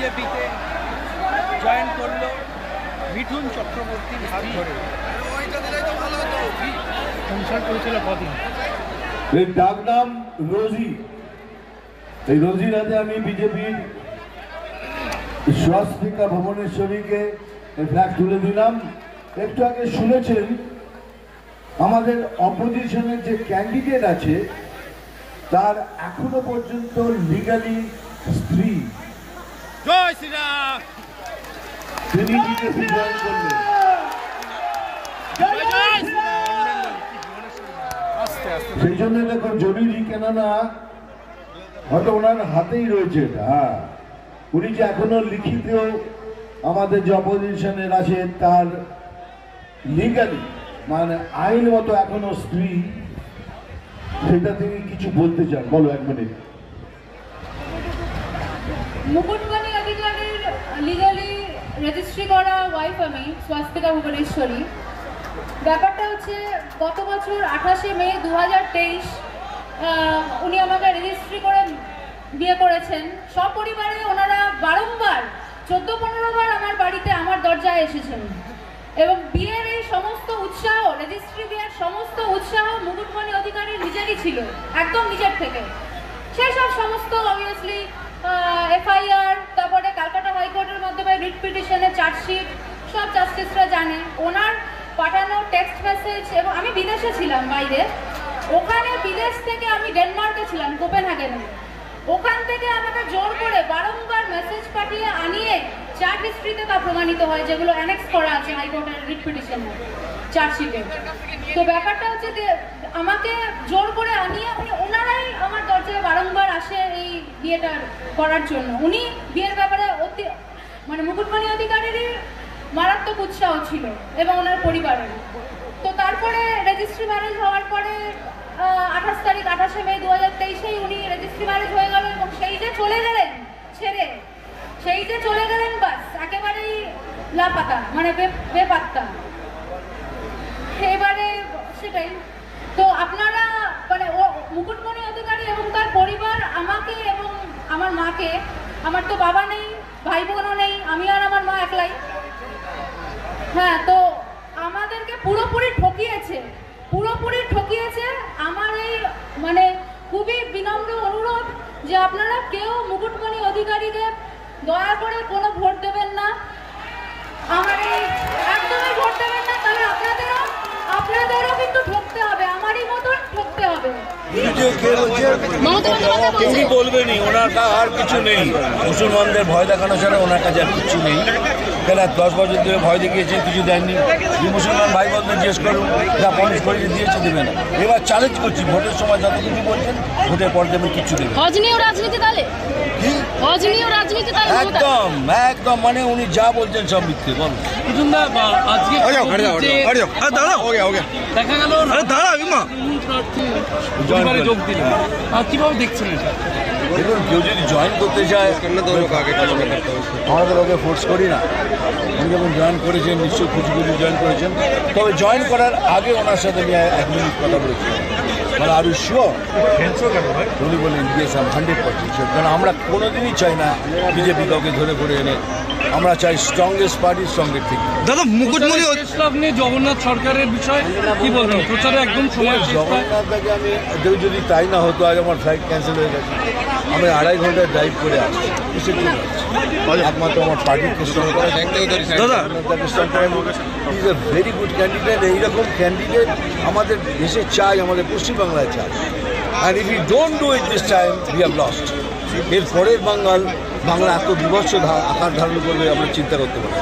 বিজেপিতে জয়েন করলো মিঠুন চক্রবর্তীর হাত ধরে। কনসাল্ট করেছিল কদিন। এর ডাক নাম রোজি। এই রোজির হাতে আমি বিজেপির স্বাস্থ্যিকা ভুবনেশ্বরীকে ফ্ল্যাগ তুলে দিলাম। একটু আগে শুনেছেন আমাদের অপোজিশনের যে ক্যান্ডিডেট আছে তার এখনো পর্যন্ত লিগালি স্ত্রী, জয় শ্রীরাম, তিনি বিজেপি জয়েন করলেন। সেই জন্য দেখুন জরুরি, কেননা হয়তো ওনার হাতেই রয়েছে এটা। হ্যাঁ, উনি যে এখনো লিখিত আমাদের যে অপোজিশনের আছে তার লিগালি মানে আইন মতো এখনো স্ত্রী, সেটা তিনি কিছু বলতে চান। বলো, 1 মিনিট। মুকুটমণি অধিকারীর লিগালি রেজিস্ট্রি করা ওয়াইফ আমি, স্বাস্থ্যিকা ভুবনেশ্বরী। ব্যাপারটা হচ্ছে গত বছর 28শে মে 2023 উনি আমাকে রেজিস্ট্রি করে বিয়ে করেছেন। সপরিবারে ওনারা বারংবার 14-15 বার আমার বাড়িতে আমার দরজায় এসেছেন এবং বিয়ের এই সমস্ত উৎসাহ, রেজিস্ট্রি বিয়ের সমস্ত উৎসাহ মুকুটমণি অধিকারীর নিজেরই ছিল, একদম নিজের থেকে। সেই সব সমস্ত অবভিয়াসলি এফআইআর, তারপরে ক্যালকাটা হাইকোর্টের মাধ্যমে রিট পিটিশনের চার্জশিট সব জাস্টিসরা জানে। ওনার পাঠানো টেক্সট মেসেজ, এবং আমি বিদেশে ছিলাম বাইরে, ওখানে বিদেশ থেকে আমি ডেনমার্কে ছিলাম, কোপেনহেগেনে। ওখান থেকে আমাকে জোর করে বারংবার মেসেজ পাঠিয়ে আনিয়ে চার্জ হিস্ট্রিতে তা প্রমাণিত হয়, যেগুলো অ্যানেক্স করা আছে হাইকোর্টের রিট পিটিশনে চার্জশিটে। তো ব্যাপারটা হচ্ছে যে আমাকে জোর করে আনিয়ে ওনারাই আমার দরজায় বারংবার আসে এই বিয়েটা করার জন্য। উনি বিয়ের ব্যাপারে মানে মুকুটমণি অধিকারীরই মারাত্মক উৎসাহ ছিল এবং ওনার পরিবারের। তো তারপরে রেজিস্ট্রি ম্যারেজ হওয়ার পরে 28শে মে 2023 উনি রেজিস্ট্রি ম্যারেজ হয়ে গেল এবং সেই যে চলে গেলেন ছেড়ে, সেই যে চলে গেলেন, বাস একেবারেই লাপাতা, মানে বেপাত্তা। এবারে সেটাই তো আপনারা মানে ও মুকুটমণি অধিকারী এবং তার পরিবার আমাকে এবং আমার মাকে, আমার তো বাবা নেই, ভাই বোনও নেই, আমি আর আমার মা একলাই। হ্যাঁ, তো আমাদেরকে পুরোপুরি ঠকিয়েছে। আমার এই মানে খুবই বিনম্র অনুরোধ যে আপনারা কেউ মুকুটমণি অধিকারীকে দয়া করে কোনো ভোট দেবেন না, আমার এই একদমই ভোট দেবেন না। তাহলে আপনাদেরও কিন্তু ঠকতে হবে, আমারই মতন ঠকতে হবে। তিনি বলবেনি, ওনার আর কিছু নেই। মুসলমানদের ভয় দেখানো ছাড়া ওনার কাছে আর কিছু নেই। কেন 10 বছর ধরে ভয় দেখিয়েছেন, কিছু দেননি। মুসলমান ভাই বোনদের জিজ্ঞেস করুন, যা পলিশ করে দিয়েছে দেবে না। এবার চ্যালেঞ্জ করছি, ভোটের সময় যত কিছু বলছেন ভোটের পর দেবেন কিছু দেবেন। একদম একদম, মানে উনি যা বলছেন সব মিথ্যে। বল দেখা গেল কিভাবে দেখছেন এটা? দেখুন, কেউ যদি জয়েন করতে চায়, আমরা তো ওকে ফোর্স করি না। উনি যখন জয়েন করেছেন নিশ্চয়ই খুশি জয়েন করেছেন। তবে জয়েন করার আগে ওনার সাথে আমি 1 মিনিট কথা বলেছিলাম, মানে আরো শিওর। উনি বললেন ইয়েস, আমি 100% শিওর। কারণ আমরা কোনোদিনই চাই না বিজেপি কাউকে ধরে করে এনে, আমরা চাই স্ট্রংগেস্ট পার্টি স্ট্রংগেস্ট ঠিক। দাদা, মুকুটমণি আপনি জগন্নাথ সরকারের বিষয়ে কি বলবেন? প্রচারে একদম সময় জগন্নাথ দাকে আমি যদি তাই না হতো, আজ আমার ফ্লাইট ক্যান্সেল হয়ে গেছে। আমি 2.5 ঘন্টা ড্রাইভ করে আসছি, কিসের জন্য আসছি? একমাত্র আমার পার্টিকে স্ট্রং করা। Is a very good candidate. এইরকম ক্যান্ডিডেট আমাদের দেশে চাই, আমাদের পশ্চিমবাংলায় চাই। And if you don't do it this time, we have lost. এর পরের বাংলা এত বিভৎস আকার ধারণ করবে আমরা চিন্তা করতে পারি।